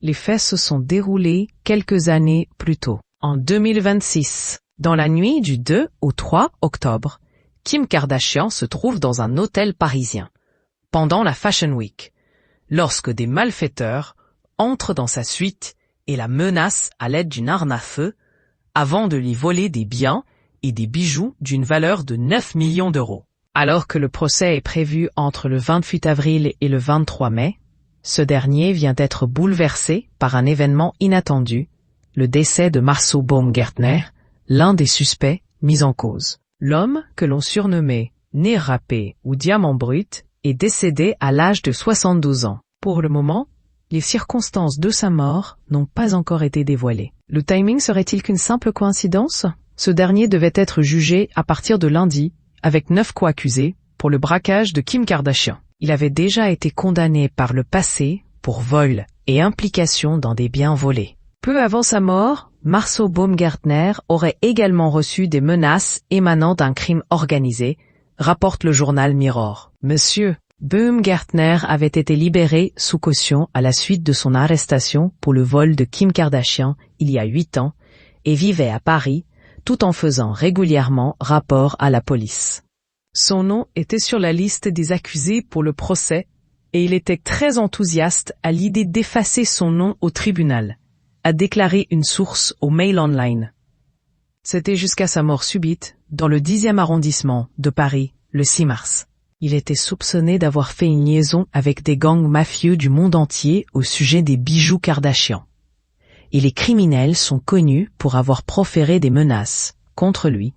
Les faits se sont déroulés quelques années plus tôt. En 2026, dans la nuit du 2 au 3 octobre, Kim Kardashian se trouve dans un hôtel parisien, pendant la Fashion Week, lorsque des malfaiteurs entrent dans sa suite et la menacent à l'aide d'une arme à feu, avant de lui voler des biens et des bijoux d'une valeur de 9 millions d'euros. Alors que le procès est prévu entre le 28 avril et le 23 mai, ce dernier vient d'être bouleversé par un événement inattendu, le décès de Marceau Baumgärtner, l'un des suspects mis en cause. L'homme, que l'on surnommait Nez râpé ou Diamant brut, est décédé à l'âge de 72 ans. Pour le moment, les circonstances de sa mort n'ont pas encore été dévoilées. Le timing serait-il qu'une simple coïncidence? Ce dernier devait être jugé à partir de lundi, avec 9 co-accusés, pour le braquage de Kim Kardashian. Il avait déjà été condamné par le passé pour vol et implication dans des biens volés. Peu avant sa mort, Marceau Baumgärtner aurait également reçu des menaces émanant d'un crime organisé, rapporte le journal Mirror. Monsieur Baumgärtner avait été libéré sous caution à la suite de son arrestation pour le vol de Kim Kardashian il y a 8 ans et vivait à Paris tout en faisant régulièrement rapport à la police. Son nom était sur la liste des accusés pour le procès et il était très enthousiaste à l'idée d'effacer son nom au tribunal, a déclaré une source au Mail Online. C'était jusqu'à sa mort subite dans le 10e arrondissement de Paris le 6 mars. Il était soupçonné d'avoir fait une liaison avec des gangs mafieux du monde entier au sujet des bijoux Kardashian. Et les criminels sont connus pour avoir proféré des menaces contre lui,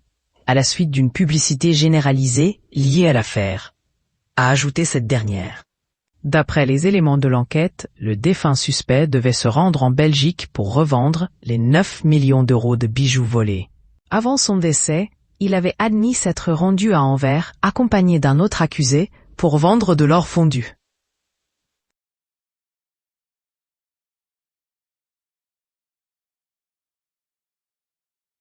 à la suite d'une publicité généralisée liée à l'affaire, a ajouté cette dernière. D'après les éléments de l'enquête, le défunt suspect devait se rendre en Belgique pour revendre les 9 millions d'euros de bijoux volés. Avant son décès, il avait admis s'être rendu à Anvers accompagné d'un autre accusé pour vendre de l'or fondu.